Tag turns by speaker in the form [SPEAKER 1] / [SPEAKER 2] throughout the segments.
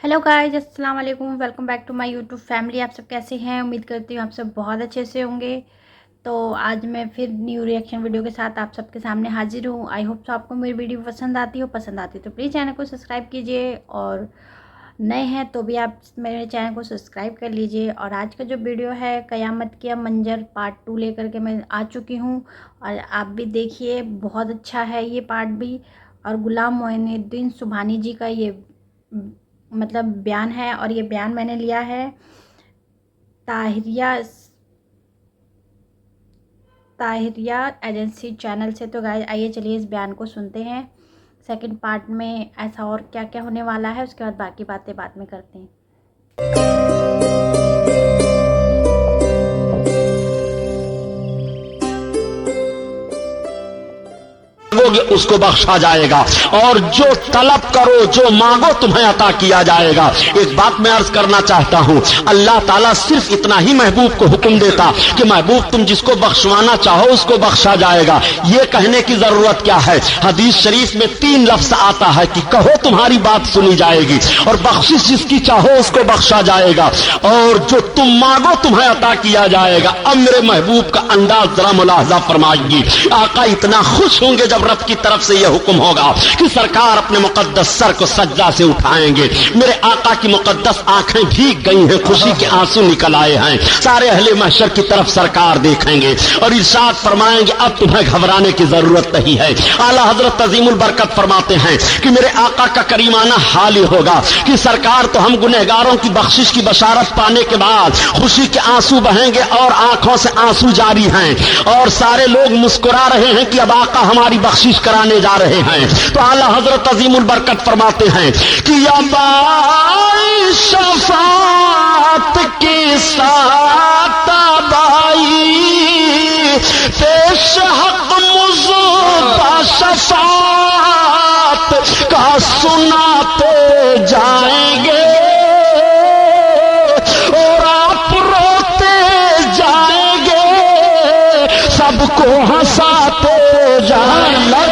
[SPEAKER 1] Hello guys, अस्सलाम वालेकुम। Welcome back to my YouTube family. आप सब कैसे हैं? उम्मीद करती हूँ आप सब बहुत अच्छे से होंगे। तो आज मैं फिर न्यू रिएक्शन वीडियो के साथ आप सबके सामने हाजिर हूँ। आई होप सो आपको मेरी वीडियो पसंद आती है तो प्लीज़ चैनल को सब्सक्राइब कीजिए, और नए हैं तो भी आप मेरे चैनल को सब्सक्राइब कर लीजिए। और आज का जो वीडियो है क़यामत के मंजर पार्ट 2 लेकर के मैं आ चुकी हूँ, और आप भी देखिए, बहुत अच्छा है ये पार्ट भी। और गुलाम मोइनुद्दीन सुबहानी जी का ये मतलब बयान है, और ये बयान मैंने लिया है ताहिरिया एजेंसी चैनल से। तो गाइस आइए चलिए इस बयान को सुनते हैं। सेकंड पार्ट में ऐसा और क्या क्या होने वाला है, उसके बाद बाकी बातें बाद में करते हैं।
[SPEAKER 2] उसको बख्शा जाएगा, और जो तलब करो, जो मांगो, तुम्हें अता किया जाएगा। एक बात मैं अर्ज करना चाहता हूं, अल्लाह ताला सिर्फ इतना ही महबूब को हुक्म देता कि महबूब तुम जिसको बख्शवाना चाहो उसको बख्शा जाएगा। ये कहने की जरूरत क्या है? हदीस शरीफ में 3 लफ्ज आता है कि कहो तुम्हारी बात सुनी जाएगी, और बख्शिश जिसकी चाहो उसको बख्शा जाएगा, और जो तुम मांगो तुम्हें अता किया जाएगा। अब मेरे महबूब का अंदाज जरा मुलाहजा फरमाइए। आका इतना खुश होंगे जब रब की तरफ से यह हुक्म होगा कि सरकार अपने मुकद्दस सर को सज्जा से उठाएंगे। मेरे आका की मुकद्दस आंखें भीग गई हैं, खुशी के आंसू निकल आए हैं। सारे अहले महशर की तरफ सरकार देखेंगे और इरशाद फरमाएंगे अब तुम्हें घबराने की जरूरत नहीं है। आला हजरत अजीमुल बरकत फरमाते हैं कि मेरे आका का करीमाना हाल ही होगा कि सरकार तो हम गुनहगारों की बख्शिश की बशारत पाने के बाद खुशी के आंसू बहेंगे और आंखों से आंसू जारी हैं, और सारे लोग मुस्कुरा रहे हैं कि अब आका हमारी बख्शिश कराने जा रहे हैं। तो आला हजरत अजीमुल बरकत फरमाते हैं कि अबाई शफात के साथ अबाई पेश हक मुज़्ज़ा शफात का सुनाते जाएंगे, और आप रोते जाएंगे, सबको हंसाते जाएंगे।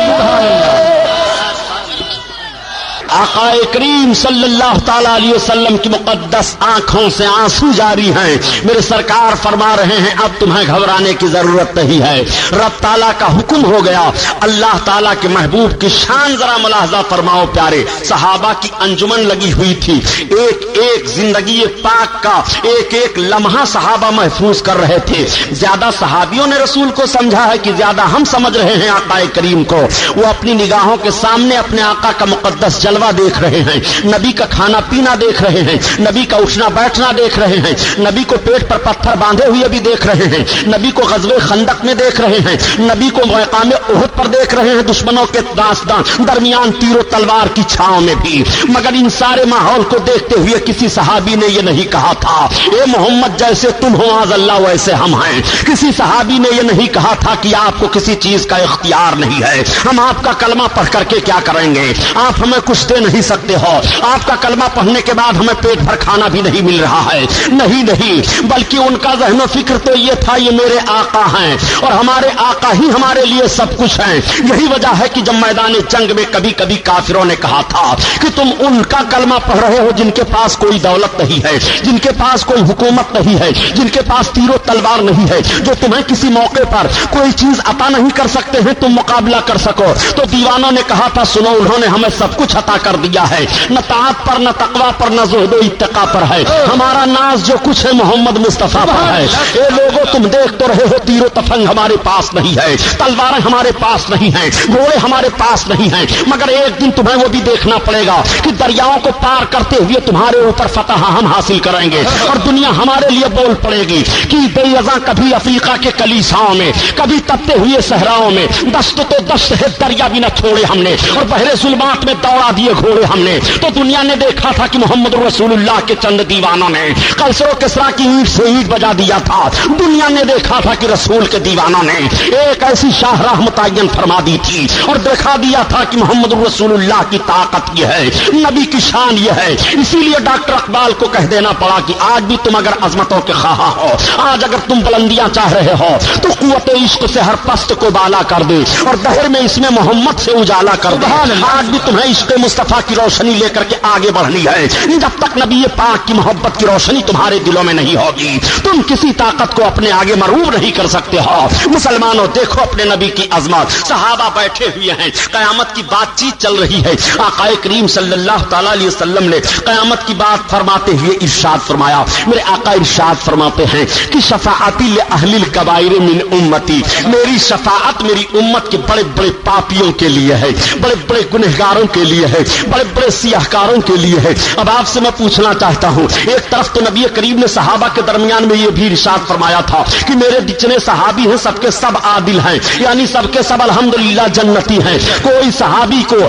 [SPEAKER 2] आक़ाए करीम सल्लल्लाहु ताला अलैहि वसल्लम की मुक़द्दस आंखों से आंसू जारी हैं। मेरे सरकार फरमा रहे हैं अब तुम्हें घबराने की जरूरत नहीं है। रब ताला का हुक्म हो गया। अल्लाह ताला के महबूब की शान जरा मुलाहजा फरमाओ प्यारे। सहाबा की अंजुमन लगी हुई थी, एक एक जिंदगी पाक का एक एक लम्हा सहाबा महफूज कर रहे थे। ज्यादा सहाबियों ने रसूल को समझा है कि ज्यादा हम समझ रहे हैं आक़ाए करीम को। वो अपनी निगाहों के सामने अपने आका का मुक़द्दस जलवा देख रहे हैं, नबी का खाना पीना देख रहे हैं, नबी का उठना बैठना देख रहे हैं, नबी को पेट पर पत्थर बांधे हुए भी देख रहे हैं, नबी को ग़ज़वे खंदक में देख रहे हैं, नबी को मक़ाम उहद पर देख रहे हैं, दुश्मनों के दास्तान दरमियान तीरों तलवार की छांव में भी। मगर इन सारे माहौल को देखते हुए किसी सहाबी ने यह नहीं कहा था ए मोहम्मद जैसे तुम हो आज अल्लाह वैसे हम हैं। किसी सहाबी ने यह नहीं कहा था कि आपको किसी चीज का इख्तियार नहीं है, हम आपका कलमा पढ़ करके क्या करेंगे, आप हमें कुछ दे नहीं सकते हो, आपका कलमा पढ़ने के बाद हमें पेट भर खाना भी नहीं मिल रहा है। नहीं नहीं, बल्कि उनका ज़हन फिक्र तो ये था ये मेरे आका हैं, और हमारे आका ही हमारे लिए सब कुछ हैं। यही वजह है कि जब मैदान जंग में कभी कभी काफिरों ने कहा था कि तुम उनका कलमा पढ़ रहे हो जिनके पास कोई दौलत नहीं है, जिनके पास कोई हुकूमत नहीं है, जिनके पास तीरों तलवार नहीं है, जो तुम्हें किसी मौके पर कोई चीज अता नहीं कर सकते हैं तुम मुकाबला कर सको। तो दीवानों ने कहा था सुनो, उन्होंने हमें सब कुछ अता कर दिया है, न ताअत पर, न तकवा पर, न ज़ुहद इत्तका पर है। हमारा नाज जो कुछ है मोहम्मद मुस्तफा पर है। ए लोगों तुम देख तो रहे हो तीरों तफंग हमारे पास नहीं है, तलवारें हमारे पास नहीं है, घोड़े हमारे पास नहीं है, मगर एक दिन तुम्हें वो भी देखना पड़ेगा कि दरियाओं को पार करते हुए तुम्हारे ऊपर फतह हम हासिल करेंगे, और दुनिया हमारे लिए बोल पड़ेगी कि बेअज़ा कभी अफ्रीका के कलीसाओं में, कभी तपते हुए सहराओं में, दस्त तो दस्त है दरिया भी न छोड़े हमने, और बहरे जुल्मात में दौड़ा दिए घोड़े हमने। तो दुनिया ने देखा था कि मोहम्मद रसूलुल्लाह के चंद दीवानों ने कैसरो किसरा की ईंट से ईंट बजा दिया था। दुनिया ने देखा था कि रसूल के दीवानों ने एक ऐसी शाहराह मुतय्यन फरमा दी थी और दिखा दिया था कि मोहम्मद रसूलुल्लाह की ताकत यह है, नबी की शान यह है। इसीलिए डॉक्टर इकबाल को कह देना पड़ा कि आज भी तुम अगर अजमतों के ख्वाहा हो, आज अगर तुम बुलंदियां चाह रहे हो तो कुव्वत इश्क से हर पस्त को बाला कर दे, और दहर में इसमें मोहम्मद से उजाला कर दे। आज भी तुम्हें इश्क मुस्तफा की रोशनी लेकर के आगे बढ़नी है। जब तक नबी पाक की मोहब्बत की रोशनी तुम्हारे दिलों में नहीं होगी, तुम किसी ताकत को अपने आगे मरूब नहीं कर सकते हो। मुसलमानों, देखो अपने नबी की अजमत। सहाबा बैठे हुए हैं, कयामत की बातचीत चल रही है। आकाए करीम सल्लल्लाहु तआला अलैहि वसल्लम ने कयामत की बात फरमाते हुए इरशाद फरमाया। मेरे आका इरशाद फरमाते हैं कि शफाअती ले अहलिल कबाइर मिन उम्मती, मेरी शफाअत मेरी उम्मत के बड़े बड़े पापियों के लिए है, बड़े बड़े गुनहगारों के लिए है, बड़े बड़े सियाहकारों के लिए है। अब आपसे मैं पूछना चाहता हूं, एक तरफ तो नबी करीम ने सहाबा के दरमियान में यह भी इरशाद फरमाया था कि मेरे जितने सहाबी हैं सबके सब आदिल हैं, यानी सबके सब अल्हम्दुलिल्लाह जन्नती हैं। कोई सहाबी को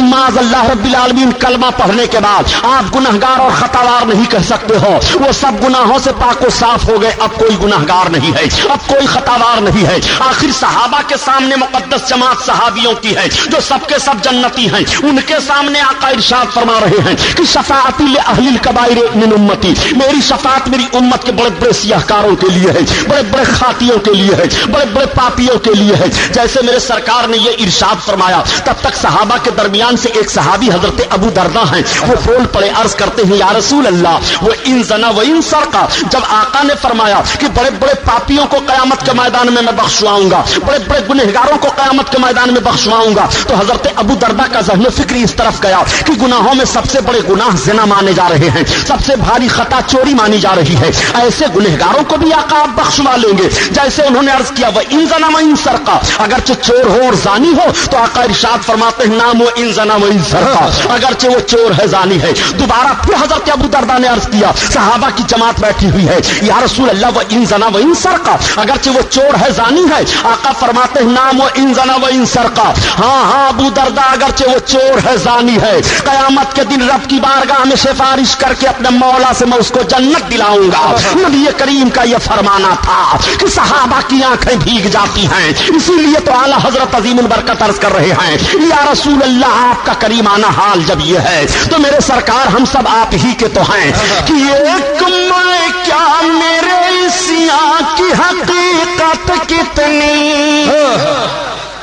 [SPEAKER 2] माज़अल्लाह रब्बिल आलमीन कलमा पढ़ने के बाद आप गुनहगार और खतावार नहीं कह सकते हो। वो सब गुनाहों से पाक व साफ हो गए, अब कोई गुनहगार नहीं है, अब कोई खतावार नहीं है। आखिर सहाबा के सामने मुकद्दस जमात सहाबियों की है जो सबके सब जन्नती हैं, उनके सामने आका इरशाद फरमा रहे हैं कि शफाअती ले अहलिल कबाइर मिन उम्मती, मेरी शफाअत मेरी उम्मत के बड़े बड़े सियाहकारों के लिए है, बड़े बड़े खातियों के लिए है, बड़े बड़े पापियों के लिए है। जैसे मेरे सरकार ने यह इरशाद फरमाया, तब तक सहाबा के दरमियान से एक सहाबी हजरत अबू दरदा हैं, वो बोल पड़े, अर्ज करते हैं, या रसूल अल्लाह, वो इन जना व इन सरका। जब आका ने फरमाया कि बड़े बड़े पापियों को कयामत के मैदान में मैं बख्शवाऊंगा, बड़े बड़े गुनहगारों को कयामत के मैदान में बख्शवाऊंगा, तो हजरत अबू दरदा का ज़हन फिक्र इस तरफ गया कि गुनाहों में सबसे बड़े गुनाह ज़िना माने जा रहे हैं, सबसे भारी खता चोरी मानी जा रही है। ऐसे गुनहगारों को भी आका आप बख्शवा लेंगे। जैसे उन्होंने अर्ज किया, वह इन जना व इन सरका, अगरचे चोर हो और जानी हो तो आका इरशाद फरमाते हैं, नाम वो इन जना व इन सरका, अगरचे वो चोर है, जानी है। दोबारा फिर हजरत अबू दरदा ने अर्ज किया, सहाबा की जमात बैठी हुई है, या रसूल अल्लाह, वह इन जना व इन सरका, अगरचे वो चोर है, जानी है। आका फरमाते हैं, नाम वो इन जना व इन सरका, हाँ हाँ अबू दरदा, अगरचे वो चोर है, जानी है, कयामत के दिन रब की बारगाह में सिफारिश करके अपने मौला से मैं उसको जन्नत दिलाऊंगा। नबी करीम का यह फरमाना था कि सहाबा की आंखें भीग जाती हैं। इसीलिए तो आला हजरत अजीमुल बरकत अर्ज कर रहे हैं, या रसूल अल्लाह, आपका करीमाना हाल जब ये है तो मेरे सरकार हम सब आप ही के तो हैं कि एक मैं क्या मेरे इसिया की हकीकत कितनी,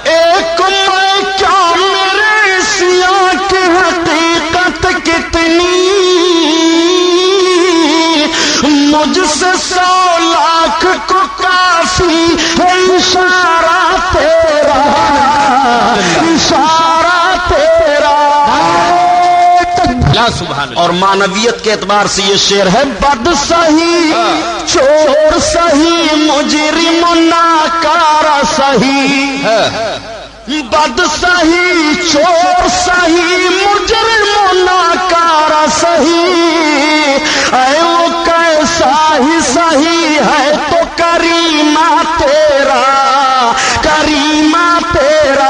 [SPEAKER 2] एक मैं क्या मेरे इसिया की हकीकत कितनी, मुझसे 100 लाख को काफी है इशारा तेरा, इशारा तेरा। और मानवियत के एतबार से ये शेर है, बद सही चोर सही मुजरिम नाकारा सही, बद सही चोर सही मुजरिम नाकारा सही, ऐ वो कैसा ही सही है तो करीमा तेरा, करीमा तेरा।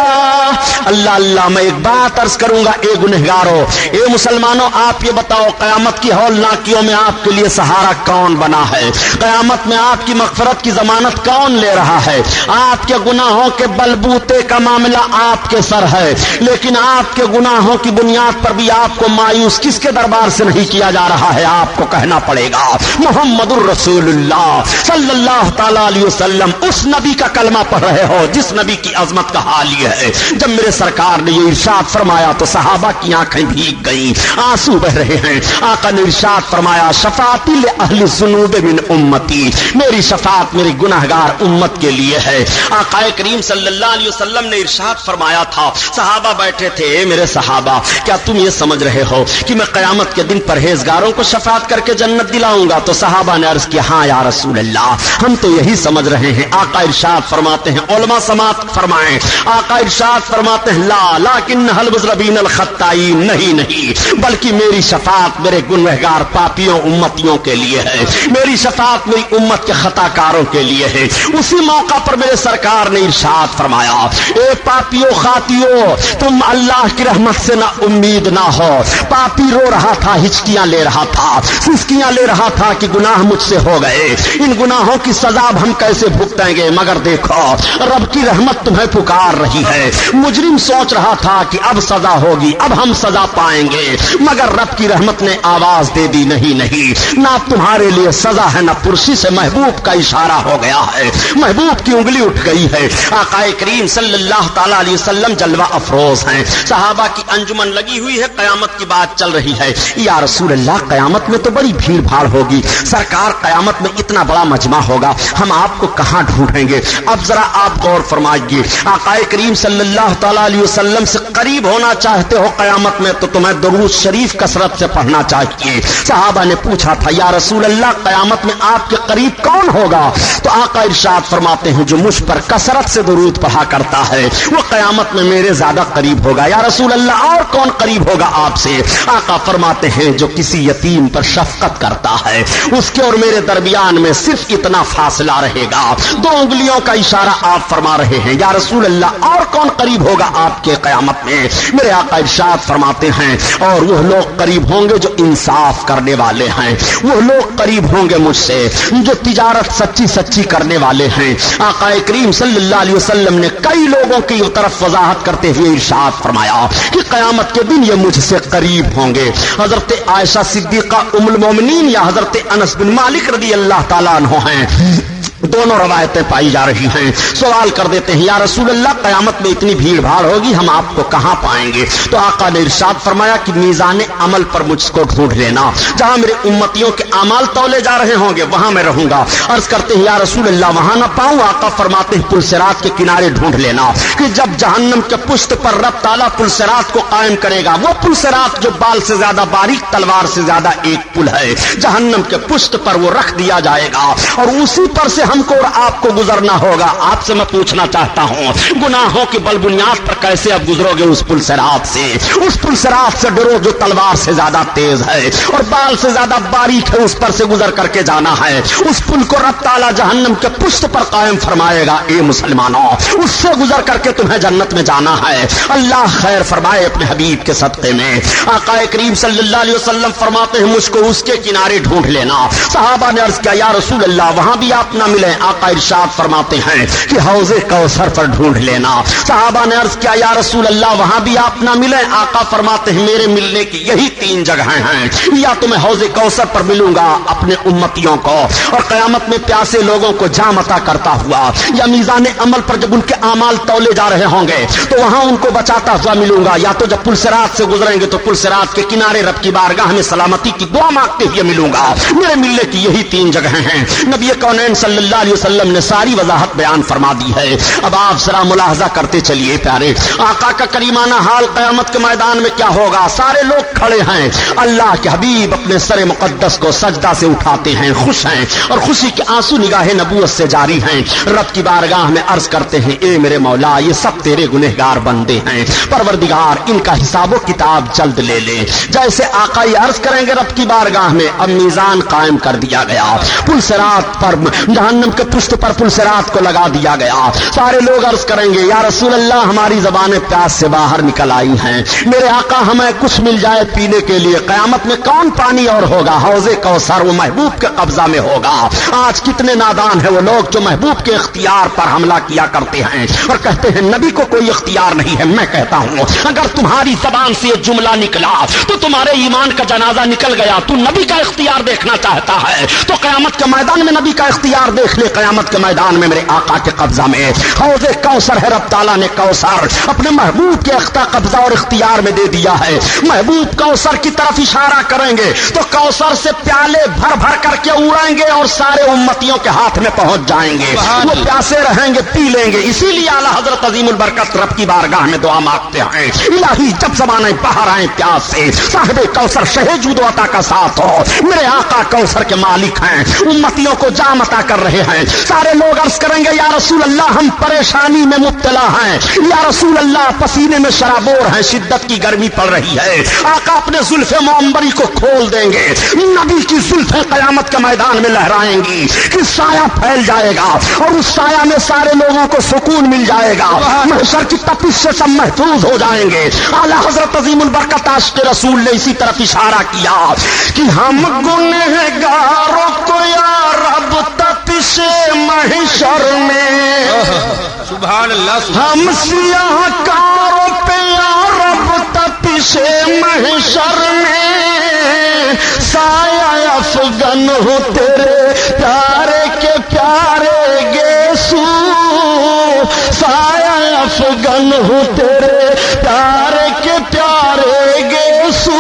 [SPEAKER 2] अल्लाह अल्लाह, मैं एक बात अर्ज करूंगा, ए गुनहगारों, ए मुसलमानों, आप ये बताओ कयामत की हौलनाकियों में आपके लिए सहारा कौन बना है? कयामत में आपकी मगफरत की जमानत कौन ले रहा है? आपके गुनाहों के बलबूते का मामला आपके सर है, लेकिन आपके गुनाहों की बुनियाद पर भी आपको मायूस किसके दरबार से नहीं किया जा रहा है? आपको कहना पड़ेगा, मुहम्मदुर रसूलुल्लाह सल्लल्लाहु तआला अलैहि वसल्लम, उस नबी का कलमा पढ़ रहे हो जिस नबी की अजमत का हाल ये है। जब मेरे सरकार ने ये इरशाद फरमाया तो सहाबा की आंखें भीग गईं, आंसू बह रहे हैं। आका ने इरशाद फरमाया, शफाअती ले अहली ज़ुनूब मिन उम्मती, मेरी शफाअत मेरी गुनाहगार उम्मत के लिए है। आका करीम सल्लल्लाहु अलैहि वसल्लम ने इरशाद फरमाया था, सहाबा बैठे थे, मेरे सहाबा क्या तुम ये समझ रहे हो कि मैं कयामत के दिन परहेजगारों को शफाअत करके जन्नत दिलाऊंगा? तो सहाबा ने अर्ज किया, हाँ या रसूल अल्लाह, हम तो यही समझ रहे हैं। आका इरशाद फरमाते हैं, उलमा समात फरमाएं, आका इरशाद फरमाते हैं, ला लाकिन हल मुज़रबीन अल खत्ताई, नहीं नहीं, बल्कि मेरी शफाअत मेरे गुनहगार पापियों उम्मतियों के लिए है, मेरी शफाअत मेरी उम्मत के खताकारों के लिए है। उसी मौका पर मेरे सरकार ने इरशाद फरमाया, ए पापियों खातियों, तुम अल्लाह की रहमत से ना उम्मीद ना हो। पापी रो रहा था, हिचकियां ले रहा था, सिसकियां ले रहा था कि गुनाह मुझसे हो गए, इन गुनाहों की सजा हम कैसे भुगतेंगे? मगर देखो, रब की रहमत तुम्हें पुकार रही है। मुजरिम सोच रहा था कि अब सजा होगी, अब हम सजा पाएंगे, मगर रब की रहमत ने आवाज दे दी, नहीं नहीं, ना तुम्हारे लिए सजा है, ना पुरसी से महबूब का इशारा हो गया है, महबूब की उंगली उठ गई है। आकाए करीम सल्लल्लाहु ताला अलैहि वसल्लम जलवा अफरोज हैं, सहाबा की अंजुमन लगी हुई है, कयामत की बात चल रही है। या रसूल अल्लाह, कयामत में तो बड़ी भीड़ भाड़ होगी, सरकार कयामत में इतना बड़ा मजमा होगा, हम आपको कहां ढूंढेंगे? अब जरा आप गौर फरमाइए, आकाए करीम सल्लल्लाहु ताला अलैहि वसल्लम से करीब होना चाहते हो कयामत में, तो तुम्हें दुरूद शरीफ कसरत से पढ़ना चाहिए। सहाबा ने पूछा था, या रसूल अल्लाह, कयामत में आपके करीब कौन होगा? तो आका इरशाद फरमाते हैं, जो मुझ पर कसरत से दुरूद पढ़ा करता है वो कयामत में मेरे ज्यादा करीब होगा। या रसूल अल्लाह, और कौन करीब होगा आपसे? आका फरमाते हैं, जो किसी यतीम पर शफकत करता है, उसके और मेरे दरमियान में सिर्फ इतना फासला रहेगा, 2 उंगलियों का इशारा आप फरमा रहे हैं। या रसूल अल्लाह, और कौन करीब होगा आपके कयामत में? मेरे आका इरशाद फरमाते हैं, और वह लोग करीब होंगे जो इंसाफ करने वाले हैं, वह लोग करीब होंगे मुझसे जो तिजारत सच्ची सच्ची करने वाले हैं। आका करीम सल्लल्लाहु अलैहि वसल्लम ने कई लोगों की तरफ वजाहत करते हुए इरशाद फरमाया कि कयामत के दिन ये मुझसे करीब होंगे। हजरत आयशा सिद्दीका उम्मुल मोमिनीन या हजरत अनस बिन मालिक रदी अल्लाह ताला अन्हु हैं, दोनों रवायतें पाई जा रही हैं। सवाल कर देते हैं, या रसूल अल्लाह, कयामत में इतनी भीड़ भाड़ होगी, हम आपको कहां पाएंगे? तो आका ने इरशाद फरमाया कि मीज़ान अमल पर मुझको ढूंढ लेना, जहां मेरे उम्मतियों के अमाल तौले जा रहे होंगे वहां मैं रहूंगा। अर्ज करते हैं, या रसूल अल्लाह, वहां ना पाऊं? आका फरमाते हैं, पुलसिरात के किनारे ढूंढ लेना, कि जब जहन्नम के पुष्ट पर रब ताला पुलसिरात को कायम करेगा, वो पुलसिरात जो बाल से ज्यादा बारीक, तलवार से ज्यादा एक पुल है, जहन्नम के पुष्ट पर वो रख दिया जाएगा और उसी पर से हमको और आपको गुजरना होगा। आपसे मैं पूछना चाहता हूं, गुनाहों की बल बुनियाद पर कैसे अब गुजरोगे उस पुल सिरात से? उस पुल सिरात से डरो जो तलवार से ज्यादा तेज है और बाल से ज्यादा बारीक है, उस पर से गुजर करके जाना है। उस पुल को रब ताला जहन्नम के पुष्ट पर कायम फरमाएगा। ए मुसलमानों, उससे गुजर करके तुम्हें जन्नत में जाना है। अल्लाह खैर फरमाए अपने हबीब के सदक़े में। आका करीम सल्लल्लाहु अलैहि वसल्लम फरमाते हैं, मुझको उसके किनारे ढूंढ लेना। सहाबा ने अर्ज किया, या रसूल अल्लाह, वहां भी आप ना मिले? आका इरशाद फरमाते हैं कि हौज़े कौसर पर ढूंढ लेना। सहाबा ने अर्ज किया, या रसूल अल्लाह, वहां भी आप ना मिले? आका फरमाते हैं, मेरे मिलने की यही 3 जगहें हैं, या तो मैं हौज़े कौसर पर मिलूंगा अपने उम्मतियों को और कयामत में प्यासे लोगों को जाम अता करता हुआ, या मीज़ान अमल पर जब उनके आमाल तौले जा रहे होंगे तो वहां उनको बचाता हुआ मिलूंगा, या तो जब पुलसिरात से गुजरेंगे तो पुलसिरात के किनारे रब की बारगाह में सलामती की दुआ मांगते हुए मिलूंगा। मेरे मिलने की यही 3 जगहें हैं। नबी कौनैन सल्लल्लाहु अलैहि वसल्लम ने सारी वजाहत बयान फरमा दी है। अब आप जरा मुलाहजा करते चलिए प्यारे, आका का करीमाना हाल कयामत के मैदान में क्या होगा। सारे लोग खड़े हैं, अल्लाह के हबीब अपने सर मुकद्दस को सजदा से उठाते हैं, खुश हैं और खुशी के आंसू निगाहे नबूवत से जारी हैं। रब की बारगाह में अर्ज करते हैं, ए मेरे मौला, ये सब तेरे गुनहगार बंदे हैं, परवरदिगार इनका हिसाबो किताब जल्द ले ले। जैसे आका ये अर्ज करेंगे रब की बारगाह में, अब मीजान कायम कर दिया गया, पुलसिरात पर जहन्नम के पुष्ट पर पुलसिरात को लगा दिया गया। सारे लोग अर्ज करेंगे, या रसूल अल्लाह, हमारी जबानें प्यास से बाहर निकल आई हैं, मेरे आका हमें कुछ मिल जाए पीने के लिए। कयामत में कौन पानी और होगा? हौज़े कौसर वो महबूब के कब्जा में होगा। आज कितने नादान है वो लोग जो महबूब के इख्तियार पर हमला किया करते हैं और कहते हैं नबी को कोई इख्तियार नहीं है। मैं कहता हूं, अगर तुम्हारी जबान से ये जुमला निकला तो तुम्हारे ईमान का जनाजा निकल गया। तू नबी का इख्तियार देखना चाहता है तो कयामत के मैदान में नबी का इख्तियार देख ले। कयामत के मैदान में मेरे आका के कब्जा में हौज़े कौसर है। रब ताला ने कौसर अपने महबूब के कब्जा और इख्तियार में दे दिया है। महबूब कौसर की तरफ इशारा करेंगे तो कौसर से प्याले भर भर करके उड़ेंगे और सारे उम्मतियों के हाथ में पहुंच जाएंगे। वो प्यासे रहेंगे, पी लेंगे। इसीलिए आला हजरत अजीमुल बरकत रब की बारगाह में दुआ मांगते हैं, इलाही जब ज़माने बाहर आए प्यास से, साहिबे कौसर शहे जूद अता का साथ हो। मेरे आका कौसर के मालिक हैं, उम्मतियों को जाम अता कर रहे हैं। सारे लोग अर्ज करेंगे, या रसूल अल्लाह, हम परेशानी में मुब्तला हैं। या रसूल अल्लाह, पसीने में शराबोर हैं, शिद्दत की गर्मी पड़ रही है। आका अपने जुल्फे मोअम्बरी को खोल देंगे, नबी की जुल्फे कयामत के मैदान में लहराएंगी कि साया फैल जाएगा और उस साया में सारे लोगों को सुकून मिल जाएगा। महशर की तपिश से सब महफूज हो जाएंगे। आला हजरत अजीमुल बरकत आशिक़ रसूल ने इसी तरफ इशारा किया कि हम गुनहगारों को या रब तपिश महशर में, सुभान अल्लाह, हम सियाहकारों आतिशे महशर में साया अफगन हो तेरे प्यारे के प्यारे गेसू, साया अफगन हो तेरे प्यारे के प्यारे गेसू।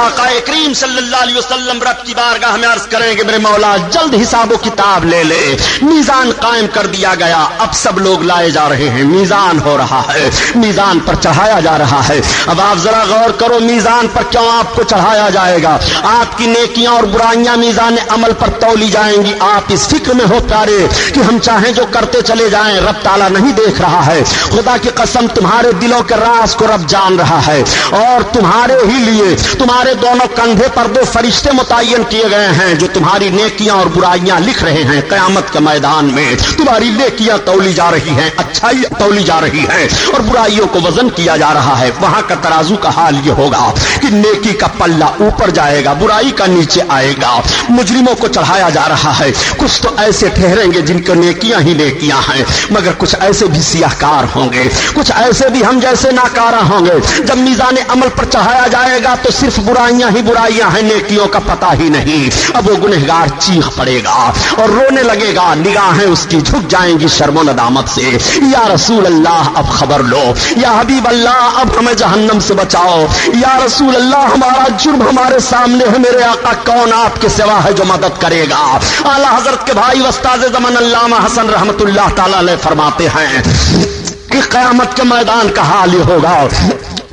[SPEAKER 2] आक़ाए करीम सल्लल्लाहु अलैहि वसल्लम रब की बारगाह में अर्ज करेंगे मेरे मौला जल्द हिसाबो किताब ले ले। मीजान कायम कर दिया गया, अब सब लोग लाए जा रहे हैं, मीजान हो रहा है, मीजान पर चढ़ाया जा रहा है। अब आप जरा गौर करो मीजान पर क्यों आपको चढ़ाया जाएगा। आपकी नेकियां और बुराइयां मीजान अमल पर तौली जाएंगी। आप इस फिक्र में हो प्यारे कि हम चाहें जो करते चले जाएं, रब ताला नहीं देख रहा है। खुदा की कसम तुम्हारे दिलों के राज को रब जान रहा है और तुम्हारे ही लिए तुम्हारे दोनों कंधे पर दो फरिश्ते मुतय्यन किए गए हैं जो तुम्हारी नेकियां और बुराइयां लिख रहे हैं। कयामत के मैदान में तुम्हारी नेकियां तौली जा रही हैं, अच्छाई तौली जा रही है और बुराइयों को वजन किया जा रहा है। वहां का तराजू का हाल ये होगा कि नेकी का पल्ला ऊपर जाएगा, बुराई का नीचे आएगा। मुजरिमों को चढ़ाया जा रहा है। कुछ तो ऐसे ठहरेंगे जिनके नेकियां ही नेकियां हैं, मगर कुछ ऐसे भी सियाहकार होंगे, कुछ ऐसे भी हम जैसे नाकारा होंगे। जब मीजान अमल पर चढ़ाया जाएगा तो सिर्फ बुराइयां ही बुराइयां हैं, नेकियों का पता ही नहीं। अब वो गुनहगार चीख पड़ेगा और रोने लगेगा, निगाहें उसकी झुक जाएंगी शर्मो नदामत से। या रसूल अल्लाह अब खबर लो, या हबीब अल्लाह अब हमें जहन्नम से बचाओ। या रसूल अल्लाह हमारा जुर्म हमारे सामने है, मेरे आका कौन आपके सिवा है जो मदद करेगा। आला हजरत के भाई उस्ताद ज़मान अल्लामा हसन रहमतुल्लाह ताला अलैह फरमाते हैं कि क़यामत के मैदान का हाल ये होगा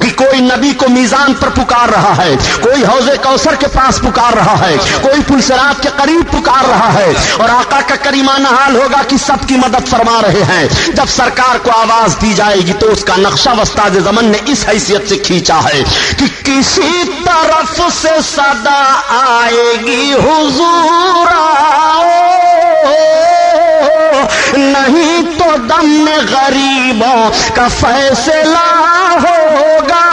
[SPEAKER 2] कि कोई नबी को मीजान पर पुकार रहा है, कोई हौज़े कौसर के पास पुकार रहा है, कोई पुलसरात के करीब पुकार रहा है और आका का करीमाना हाल होगा कि सबकी मदद फरमा रहे हैं। जब सरकार को आवाज दी जाएगी तो उसका नक्शा उस्ताद ज़मान ने इस हैसियत से खींचा है कि किसी तरफ से सदा आएगी हुजूर आओ, नहीं तो दम में गरीबों का फैसला होगा।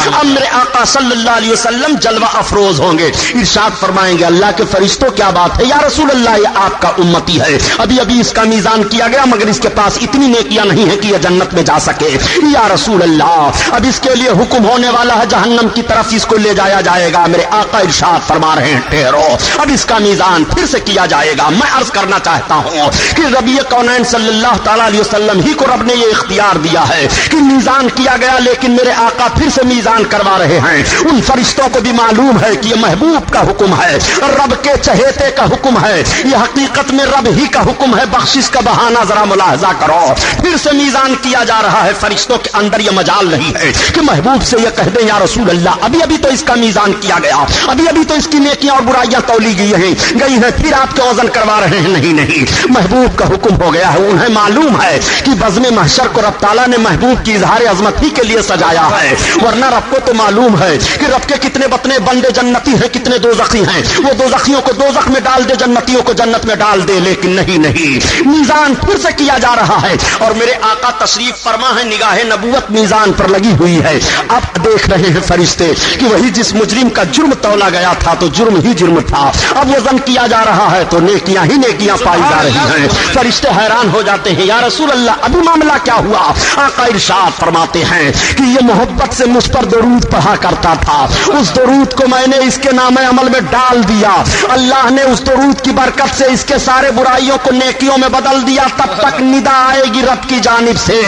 [SPEAKER 2] अब मेरे आका सल्लल्लाहु अलैहि वसल्लम जलवा अफरोज होंगे, इरशाद फरमाएंगे अल्लाह के फरिश्तों क्या बात है या रसूल अल्लाह, ये आपका उम्मती है, अभी अभी इसका मीजान किया गया मगर इसके पास इतनी नेकियां नहीं है कि यह जन्नत में जा सके। या रसूल अल्लाह अब इसके लिए हुक्म होने वाला है, जहन्नम की तरफ इसको ले जाया जाएगा। मेरे आका इरशाद फरमा रहे हैं ठहरो, अब इसका मीजान फिर से किया जाएगा। मैं अर्ज करना चाहता हूं कि रबी कौनैन सल्लल्लाहु ताला अलैहि वसल्लम ही को रब ने यह इख्तियार दिया है कि मीजान किया गया, लेकिन मेरे आका फिर से मीजान करवा रहे हैं। उन फरिश्तों को भी मालूम है कि यह महबूब का हुक्म है, रब के चहेते का हुक्म है, यह हकीकत में रब ही का हुक्म है। बख्शिश का बहाना जरा मुलाहजा करो, फिर से मीजान किया जा रहा है। फरिश्तों के अंदर यह मजाल नहीं है कि महबूब से यह कह दें या रसूल अल्लाह अभी अभी तो इसका मीजान किया गया, अभी अभी तो इसकी नेकियां और बुराइयां तौली गई हैं, फिर आपके वजन करवा रहे हैं। नहीं नहीं, महबूब का हुक्म हो गया है। उन्हें मालूम है कि बज़्म महशर को रब ताला ने महबूब की इजहार अजमत ही के लिए सजाया है, वरना रब को तो मालूम है कि रब के कितने बतने बंदे जन्नती हैं, कितने दोज़खी हैं। वो दोज़खियों को दोज़ख में डाल दे, जन्नतियों को जन्नत में डाल दे, लेकिन नहीं नहीं, मीजान फिर से किया जा रहा है। और मेरे आका तशरीफ फरमा है, निगाह नबूवत मीजान पर लगी हुई है। अब देख रहे हैं फरिश्ते कि वही जिस मुजरिम का जुर्म तौला गया था तो जुर्म ही जुर्म था, अब वजन किया जा रहा है तो नेकियां ही नेकियां पाई जा रही हैं। फरिश्ते हैरान हो जाते हैं, या रसूल अल्लाह अभी मामला क्या हुआ। आका इरशाद फरमाते हैं कि ये मोहब्बत से मुझ पर दरूद पढ़ा करता था, उस दरूद को मैंने इसके नामे अमल में डाल दिया, अल्लाह ने उस दरूद की बरकत से इसके सारे बुराइयों को नेकियों में बदल दिया। तब तक निदा आएगी रब की जानिब से,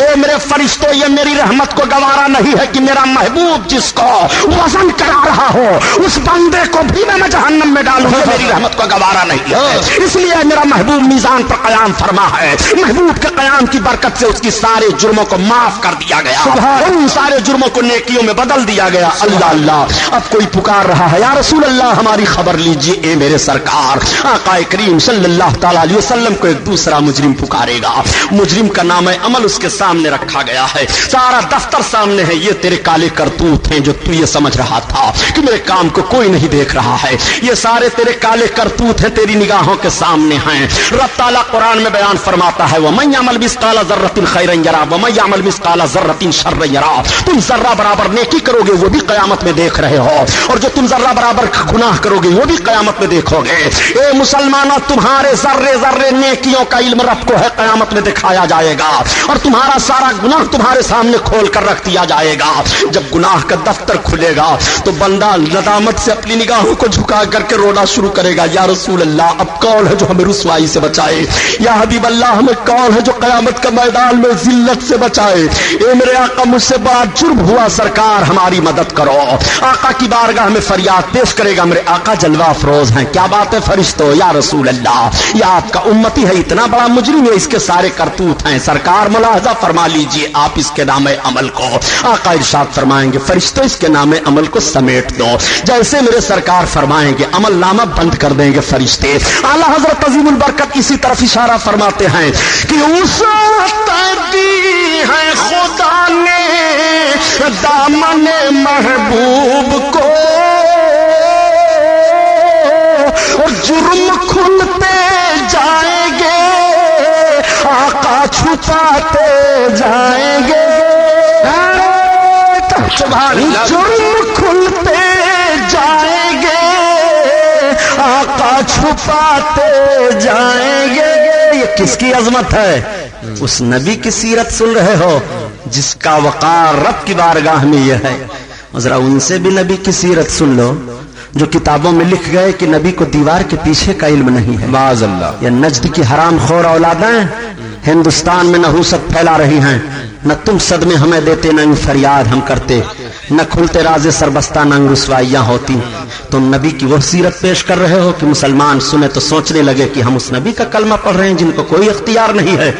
[SPEAKER 2] ए मेरे फरिश्तों ये मेरी रहमत को गवारा नहीं है कि मेरा महबूब जिसको वजन करा रहा हो उस बंदे को भी मैं जहन्नम में डालूंगा, मेरी रहमत को गवारा नहीं है। इसलिए मेरा महबूब मीजान पर कयाम फरमा है, महबूब के कयाम की बरकत से उसकी सारे जुर्मों को माफ कर दिया गया, उन सारे जुर्मों को नेकियों में बदल दिया गया। अल्लाह अल्लाह, अब कोई पुकार रहा है, या रसूल अल्लाह हमारी खबर लीजिए। ए मेरे सरकार आका करीम सल्लल्लाहु ताला अलैहि वसल्लम को एक दूसरा मुजरिम पुकारेगा। मुजरिम का नाम अमल उसके सामने रखा गया है, सारा दफ्तर सामने है। ये तेरे काले करतूत हैं जो तू ये समझ रहा था कि मेरे काम को कोई नहीं देख रहा है, ये सारे तेरे काले करतूत हैं, तेरी निगाहों के सामने हैं। रब ताला कुरान में बयान फरमाता है, वमन यअमल मिस्काला ज़र्रतिन खैरन यरा वमन यअमल मिस्काला ज़र्रतिन शर्रन यरा। तुम जर्रा बराबर नेकी करोगे वो भी कयामत में देख रहे हो, और जो तुम जर्रा बराबर गुनाह करोगे वो भी कयामत में देखोगे। ए मुसलमानों, तुम्हारे जर्रे जर्रे नेकियों का इल्म रब को है, कयामत में दिखाया जाएगा, और तुम्हारा सारा गुनाह तुम्हारे सामने खोल कर रख दिया जाएगा। जब गुनाह का दफ्तर खुलेगा तो बंदा नदामत से अपनी निगाहों को झुका करके रोना शुरू करेगा, या रसूल अल्लाह, अब कौन है जो हमें रुसवाई से बचाए? या हबीब अल्लाह, हमें कौन है जो कयामत का मैदान में जिल्लत से बचाए? ए मेरे आका, मुझसे बड़ा जुर्म हुआ, सरकार हमारी मदद करो। आका की बारगाह में फरियाद पेश करेगा, मेरे आका जलवा अफरोज हैं, क्या बात है फरिश्तों, या रसूल अल्लाह, ये आपका उम्मती है, इतना बड़ा मुजरिम है, इसके सारे करतूत हैं, सरकार मुलाहजा फरमा लीजिए आप इसके नामे अमल को। आका इरशाद फरमाएंगे, फरिश्तों इसके नामे अमल को समेट दो। जैसे मेरे सरकार फरमाएंगे, अमल नामा बंद कर देंगे फरिश्ते। आला हजरत अजीमुल बरकत इसी तरफ इशारा फरमाते हैं कि उस दी है खुदा ने दामने महबूब को, और जुर्म खुलते जाएंगे, आका छुपाते जाएंगे। जुर्म खुलते जाएंगे, आका छुपाते जाएंगे। ये किसकी अजमत है? उस नबी की सीरत सुन रहे हो जिसका वकार रब की बारगाह में यह है। जरा उनसे भी नबी की सीरत सुन लो जो किताबों में लिख गए कि नबी को दीवार के पीछे का इल्म नहीं है। माज़अल्लाह, ये नज्द की हराम खोर औलादें हिंदुस्तान में नहूसत फैला रही हैं। न तुम सदमे हमें देते, न फरियाद हम करते, न खुलते राजे सरबस्ता, न रुसवाइयां होती। तुम नबी की वो सीरत पेश कर रहे हो कि मुसलमान सुने तो सोचने लगे कि हम उस नबी का कलमा पढ़ रहे हैं जिनको कोई इख्तियार नहीं है,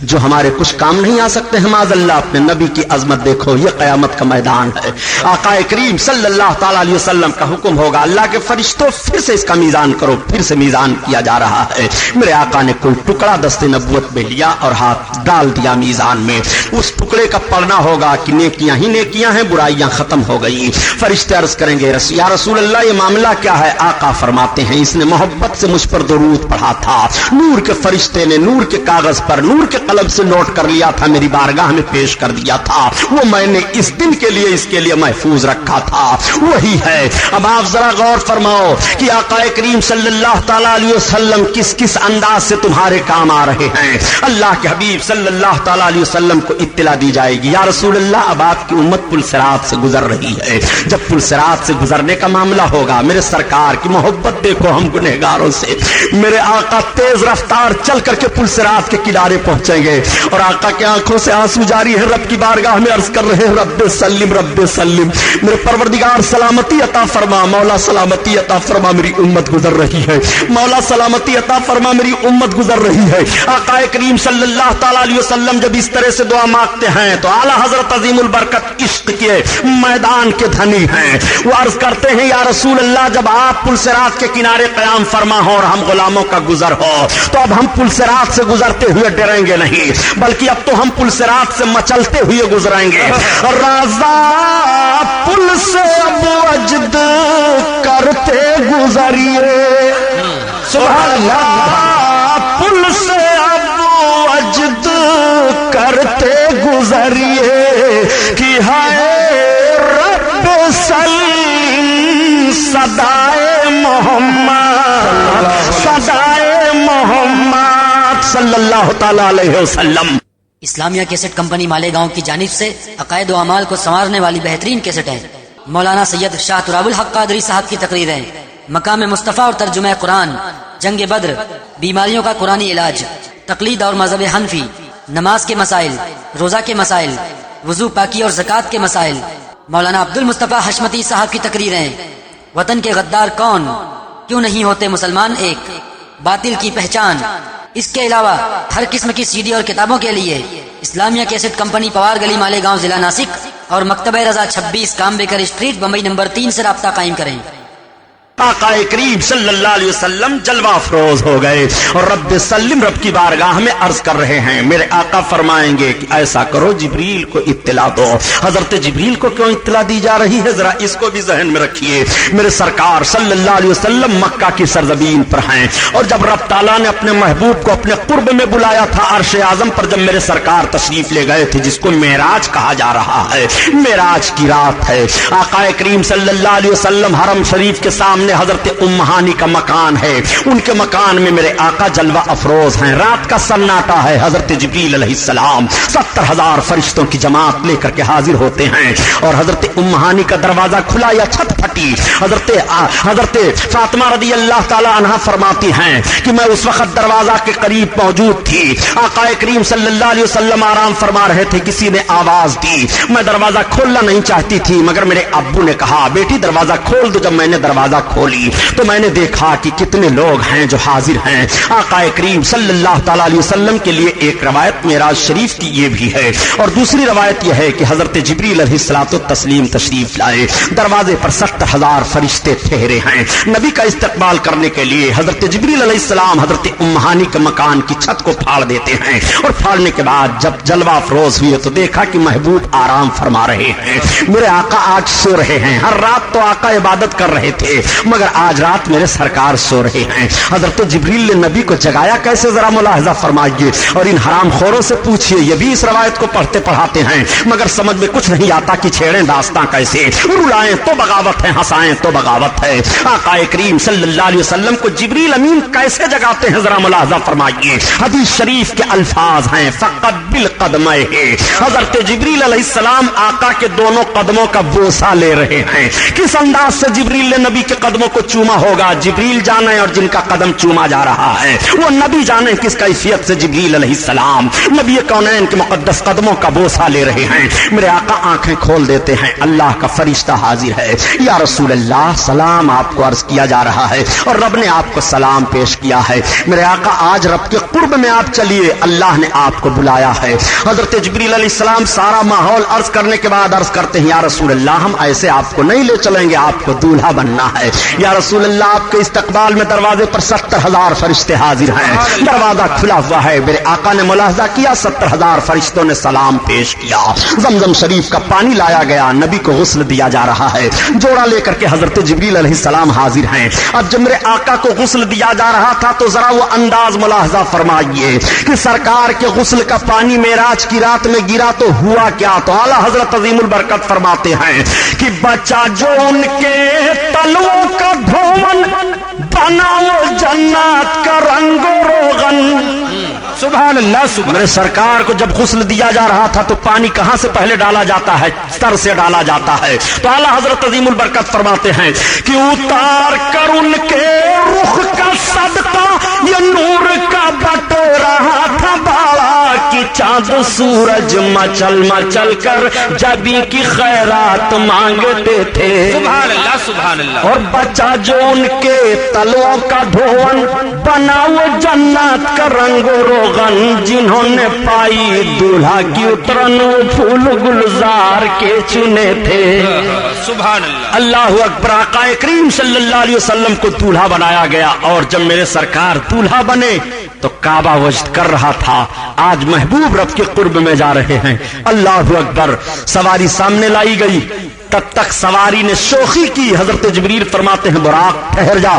[SPEAKER 2] जो हमारे कुछ काम नहीं आ सकते हैं। माज़अल्लाह, अपने नबी की अजमत देखो, ये कयामत का मैदान है। आका करीम सल्लल्लाहु ताला अलैहि वसल्लम का हुक्म होगा, अल्लाह के फरिश्तों फिर से इसका मीजान करो, फिर से मीजान किया जा रहा है। मेरे आका ने कोई टुकड़ा दस्ते नबुवत में लिया और हाथ डाल दिया मीजान में। उस टुकड़े का पढ़ना होगा कि नेकियां ही नेकियां हैं, बुराइयां खत्म हो गई। फरिश्ते अर्ज करेंगे, या रसूल अल्लाह, ये मामला क्या है? आका फरमाते हैं, इसने मोहब्बत से मुझ पर दुरूद पढ़ा था। नूर के फरिश्ते ने नूर के कागज पर नूर के कलम से नोट कर लिया था, मेरी बारगाह में पेश कर दिया था। वो मैंने इस दिन के लिए इसके लिए महफूज रखा था, वही है। अब आप जरा गौर फरमाओ कि आका करीम सल्लल्लाहु ताला अलैहि वसल्लम किस किस अंदाज से तुम्हारे काम आ रहे हैं। अल्लाह के हबीब सल्लल्लाहु ताला अलैहि वसल्लम को इत्तला दी जाएगी, या रसूल अल्लाह, अब आपकी उम्मत पुल सिरात से गुजर रही है। जब पुल सिरात से गुजरने का मामला होगा, मेरे सरकार की मोहब्बत देखो हम गुनहगारों से। मेरे आका तेज रफ्तार चल करके पुल सिरात के किनारे पहुंचेंगे और आका के आंखों से आंसू जारी है, रब की बारगाह में अर्ज कर रहे हैं, रब्बे सल्लिम, रब्बे सल्लिम, मेरे परवरदिगार सलामती अता फरमा, मौला सलामती अता फरमा, मेरी उम्मत गुजर रही है, मौला सलामती अता फरमा, मेरी उम्मत गुजर रही है। आका करीम सल्लल्लाहु ताला अलैहि वसल्लम जब इस तरह से दुआ मांगते हैं तो आला हजरत अजीमुल बरकत इश्क के मैदान के धनी हैं। वो अर्ज करते हैं, या रसूल अल्लाह, जब आप पुल सिरात के किनारे कयाम फरमा हो और हम गुलामों का गुजर हो, तो अब हम पुल सिरात से गुजरते हुए डरेंगे नहीं, बल्कि अब तो हम पुल सिरात से मचलते हुए गुजरेंगे। राजा पुल से अब वजद करते गुजरिए, सुभान अल्लाह, पुल से अब वजद करते गुजरिए कि है रब सल्लम सदाए मोहम्मद, सदाए मोहम्मद सल्लल्लाहु ताला अलैहि वसल्लम।
[SPEAKER 3] इस्लामिया कैसेट कंपनी मालेगांव की जानिब से अकायद व अमाल को संवारने वाली बेहतरीन कैसेट है। मौलाना सैयद शाह तुराबुल हक कादरी साहब की तकरीरें, मकाम मुस्तफ़ा और तर्जुमा कुरान, जंग बद्र, बीमारियों का कुरानी इलाज, तकलीद और मजहब हनफी, नमाज के मसाइल, रोजा के मसाइल, वजू पाकी और ज़कात के मसाइल। मौलाना अब्दुल मुस्तफ़ा हशमती साहब की तकरीरें, वतन के गद्दार कौन, क्यों नहीं होते मुसलमान एक, बातिल की पहचान। इसके अलावा हर किस्म की सीडी और किताबों के लिए इस्लामिया कैसेट कंपनी पवार गली मालेगांव जिला नासिक और मकतब रजा 26 कामबेकर स्ट्रीट बम्बई नंबर 3 से राब्ता कायम करें।
[SPEAKER 2] आकाए करीम सल्लल्लाहु अलैहि वसल्लम जलवा अफरोज हो गए और रब सल्लिम रब की बारगाह में अर्ज कर रहे हैं। मेरे आका फरमाएंगे कि ऐसा करो, जिब्रील को इत्तला दो। हजरत जिब्रील को क्यों इत्तला दी जा रही है, जरा इसको भी जहन में रखिए। मेरे सरकार सल्लल्लाहु अलैहि वसल्लम मक्का की सरजमीन पर हैं और जब रब ताला ने अपने महबूब को अपने कुर्ब में बुलाया था अर्श आजम पर, जब मेरे सरकार तशरीफ ले गए थे, जिसको मेराज कहा जा रहा है, मेराज की रात है। आकाए करीम सल्लल्लाहु अलैहि वसल्लम हरम शरीफ के सामने हजरत उम्महानी का मकान है, उनके मकान में मेरे आका जलवा अफरोज हैं। रात का सन्नाटा है। हजरत जिब्रील अलैहिस्सलाम 70,000 फरिश्तों की जमात लेकर के हाजिर होते हैं और हजरत उम्महानी का दरवाजा खुला या छत फटी। हजरत फातिमा रदी अल्लाह ताला अन्हा फरमाती हैं कि मैं उस वक्त दरवाजा के करीब मौजूद थी। आकाए करीम सल्लल्लाहु अलैहि वसल्लम आराम फरमा रहे थे, किसी ने आवाज दी। मैं दरवाजा खोलना नहीं चाहती थी, मगर मेरे अब्बू ने कहा बेटी दरवाजा खोल दो। जब मैंने दरवाजा खोली तो मैंने देखा कि कितने लोग हैं जो हाजिर हैं। आकाए करीम सल्लल्लाहु ताला अलैहि वसल्लम के लिए एक रवायत मेराज शरीफ की ये भी है और दूसरी रवायत यह है कि हजरत जिब्रील अलैहिस्सलातु तस्लीम तशरीफ लाए। दरवाजे पर 70,000 फरिश्ते ठहरे हैं नबी का इस्तकबाल करने के लिए। हजरत जिब्रील अलैहिस्सलाम हजरत उम्महानी के मकान की छत को फाड़ देते हैं और फाड़ने के बाद जब जलवा अफरोज हुए तो देखा कि महबूब आराम फरमा रहे हैं। मेरे आका आज सो रहे हैं। हर रात तो आका इबादत कर रहे थे, मगर आज रात मेरे सरकार सो रहे हैं। हजरत जिब्रील ने नबी को जगाया कैसे, जरा मुलाहजा फरमाइए और इन हराम खोरों से पूछिए। ये भी इस रवायत को पढ़ते पढ़ाते हैं, मगर समझ में कुछ नहीं आता कि छेड़ें दास्तां कैसे, रुलाएं तो बगावत है, हंसाएं तो बगावत है। आकाए करीम सल्लल्लाहु अलैहि वसल्लम को जिब्रील अमीन कैसे जगाते हैं, जरा मुलाहजा फरमाइए। हदीस शरीफ के अल्फाज हैं फक़ब्बिल क़दमैहि। हजरत जिब्रील अलैहिस्सलाम आका के दोनों कदमों का बोसा ले रहे हैं। किस अंदाज से जिब्रील ने नबी के कदमों को चूमा होगा, जिब्रील जाने, और जिनका कदम चूमा जा रहा है वो नबी जाने किस कैफियत से जिब्रील अलैहिस्सलाम नबी कौनैन के मुकद्दस कदमों का बोसा ले रहे हैं। मेरे आका आंखें खोल देते हैं, अल्लाह का फरिश्ता हाजिर है। या रसूल अल्लाह सलाम आपको अर्ज किया जा रहा है और रब ने आपको सलाम पेश किया है। मेरे आका आज रब के कुर्ब में आप चलिए, अल्लाह ने आपको बुलाया है। हजरत जिब्रील अलैहिस्सलाम सारा माहौल अर्ज करने के बाद अर्ज करते हैं या रसूल अल्लाह हम ऐसे आपको नहीं ले चलेंगे, आपको दूल्हा बनना है। या रसूल अल्लाह आपके इस्तकबाल में दरवाजे पर 70,000 फरिश्ते हाजिर हैं। दरवाजा खुला हुआ है। मेरे आका ने मुलाहजा किया, 70,000 फरिश्तों ने सलाम पेश किया। जमजम शरीफ का पानी लाया गया, नबी को गुस्ल दिया जा रहा है। जोड़ा लेकर के हजरत जिब्रील अलैहिस्सलाम हाजिर हैं। अब जब मेरे आका को गुस्ल दिया जा रहा था तो जरा वो अंदाज मुलाहजा फरमाइए कि सरकार के गुस्ल का पानी मेराज की रात में गिरा तो हुआ क्या। तो आला हजरत अजीमुल बरकत फरमाते हैं कि बचा जो उनके तलवों का धोवन बना वो जन्नत का रंगो रोगन। सुभान अल्लाह। मेरे सरकार को जब गुस्ल दिया जा रहा था तो पानी कहां से पहले डाला जाता है, सर से डाला जाता है। तो आला हजरत अजीमुल बरकत फरमाते हैं कि उतार कर उनके रुख का सदका ये नूर का बटो रहा था बाड़ा की चांद सूरज मचल मचल कर जबी की खैरात मांगते थे।
[SPEAKER 4] सुभान अल्लाह सुभान अल्लाह।
[SPEAKER 2] और बचा जो उनके तलवों का धोवन बना वो जन्नत का रंगो रोगन। जिन्होंने पाई दूल्हा की उतरन वो फूल गुलजार के चुने थे।
[SPEAKER 4] सुभान अल्लाह।
[SPEAKER 2] अल्लाहु अकबर। आकाए करीम सल्लल्लाहु अलैहि वसल्लम को दूल्हा बनाया गया और जब मेरे सरकार दूल्हा बने तो काबा वजद कर रहा था। आज महबूब रब के कुर्ब में जा रहे हैं। अल्लाहु अकबर। सवारी सामने लाई गई, तब तक सवारी ने शोखी की। हजरत जिब्रील फरमाते हैं बुराक ठहर जा,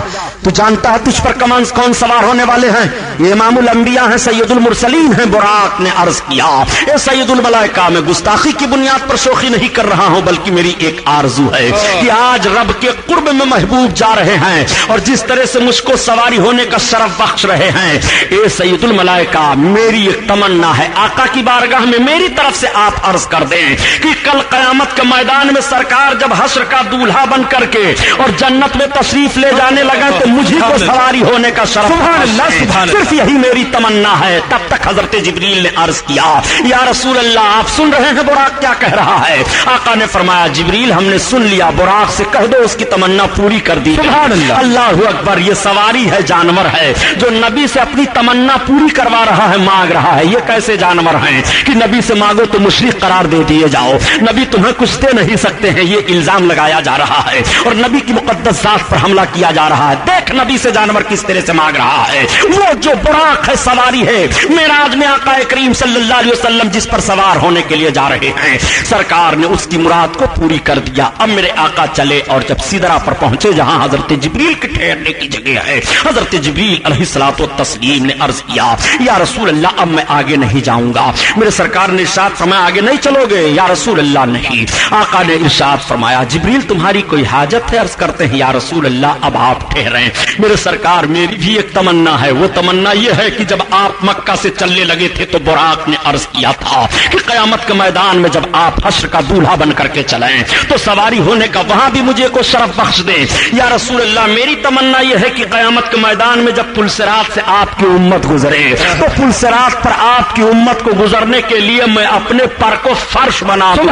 [SPEAKER 2] तू जानता है तुझ पर कौन सवार होने वाले हैं? ये इमामुल अंबिया हैं, सैयदुल मुरसलीन हैं। बुराक ने अर्ज किया ए सैयदुल मलाइका, मैं गुस्ताखी की बुनियाद पर शोखी नहीं कर रहा हूं, बल्कि मेरी एक आरजू है कि आज रब के कुर्ब में महबूब जा रहे हैं और जिस तरह से मुझको सवारी होने का शरफ बख्श रहे हैं, ए सैयदुल मलाइका मेरी एक तमन्ना है, आका की बारगाह में मेरी तरफ से आप अर्ज कर दें कि कल कयामत के मैदान में सरकार जब हश्र का दूल्हा बन करके और जन्नत में तशरीफ ले जाने लगा तो मुझे को सवारी होने का शरफ। सुभान अल्लाह सुभान अल्लाह। सिर्फ यही मेरी तमन्ना है। तब तक हजरत जिब्रील ने अर्ज किया या रसूल अल्लाह आप सुन रहे हैं बुराक क्या कह रहा है? आका ने फरमाया जिब्रील हमने सुन लिया, बुराक से कह दो उसकी तमन्ना पूरी कर दी। सुभान अल्लाह। अल्लाहु अकबर। ये सवारी है, जानवर है जो नबी से अपनी तमन्ना पूरी करवा रहा है, मांग रहा है। ये कैसे जानवर हैं कि नबी से मांगो तो मुशरिक करार दे दिए जाओ, नबी तुम्हें कुछ दे नहीं सकते करते हैं, ये इल्जाम लगाया जा रहा है और नबी की मुकद्दस जात पर हमला किया जा रहा है। देख नबी से जानवर किस तरह से मांग रहा है। वो जो बुराक है, सवारी है, मेराज में आका करीम सल्लल्लाहु अलैहि वसल्लम जिस पर सवार होने के लिए जा रहे हैं, सरकार ने उसकी मुराद को पूरी कर दिया। अब मेरे आका चले और जब सिदरा पर पहुंचे जहां हजरत जिब्रील के ठहरने की जगह है, हजरत जिब्रील अलैहिस्सलातु तस्लीम ने अर्ज किया, या रसूल अल्लाह अब मैं आगे नहीं जाऊंगा। मेरे सरकार ने इरशाद फरमाया, आगे नहीं चलोगे? या रसूल अल्लाह नहीं। आका ने इरशाद फरमाया, जिब्रील तुम्हारी कोई हाजत है? अर्ज करते हैं, या रसूल अल्लाह अब आप ठहरे। मेरे सरकार मेरी भी एक तमन्ना है, वो तमन्ना ये है कि जब आप मक्का से चलने लगे थे तो बुराक ने अर्ज किया था कि कयामत के मैदान में जब आप हश्र का दूल्हा बन करके चलें तो सवारी होने का वहां भी मुझे को शरफ बख्श दे। या रसूल अल्लाह मेरी तमन्ना यह है कि कयामत के मैदान में जब पुलसिरात से आपकी उम्मत गुजरे तो पुलसिरात पर आपकी उम्मत को गुजरने के लिए मैं अपने पर को फर्श बना दूं।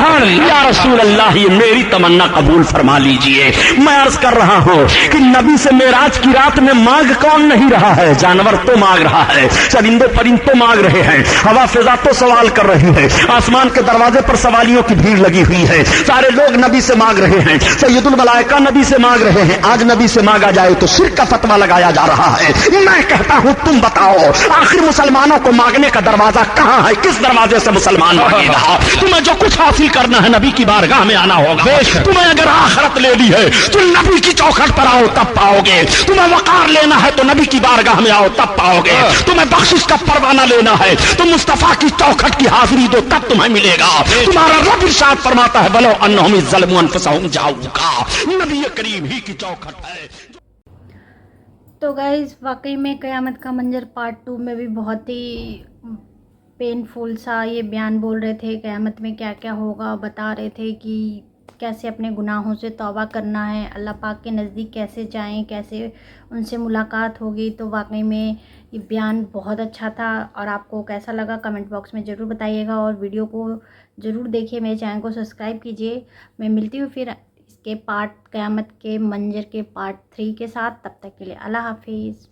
[SPEAKER 2] या रसूल अल्लाह ये मेरी तमन्ना कबूल फरमा लीजिए। मैं अर्ज कर रहा हूं कि नबी से मेराज की रात में मांग कौन नहीं रहा है? जानवर तो मांग रहा है, चरिंदो परिंद तो मांग रहे हैं, हवा फिजा तो सवाल कर रही है, आसमान के दरवाजे पर सवालियों की भीड़ लगी हुई है, सारे लोग नबी से मांग रहे हैं, सैयदुल मलाइका नबी से मांग रहे हैं। आज नबी से मांगा जाए तो शिर्क का फतवा लगाया जा रहा है। मैं कहता हूं तुम बताओ, आखिर मुसलमानों को मांगने का दरवाजा कहां है? किस दरवाजे से मुसलमान मांगेगा? तुम्हें जो कुछ हासिल करना है नबी की बारगाह में आना होगा। तुम्हें अगर आखिरत लेनी है तो नबी की चौखट पर आओ तब पाओगे। तुम्हें वकार लेना है तो नबी की बारगाह में आओ तब पाओगे। तुम्हें बख्शिश का परवाना लेना है तो मुस्तफा की चौखट की हाजिरी दो तब तुम्हें मिलेगा। तुम्हारा रब इरशाद फरमाता है, बलो अन्नहुम इज़्ज़लमू अनफुसहुम जाऊका। नबी करीम ही की चौखट है।
[SPEAKER 1] तो गाइज़ वाकई में क़यामत का मंजर पार्ट 2 में भी बहुत ही पेनफुल सा ये बयान बोल रहे थे। क़यामत में क्या क्या होगा बता रहे थे कि कैसे अपने गुनाहों से तौबा करना है, अल्लाह पाक के नज़दीक कैसे जाएं, कैसे उनसे मुलाकात होगी। तो वाकई में ये बयान बहुत अच्छा था। और आपको कैसा लगा कमेंट बॉक्स में ज़रूर बताइएगा और वीडियो को ज़रूर देखिए, मेरे चैनल को सब्सक्राइब कीजिए। मैं मिलती हूँ फिर इसके क़यामत के मंजर के पार्ट 3 के साथ। तब तक के लिए अल्लाह हाफिज़।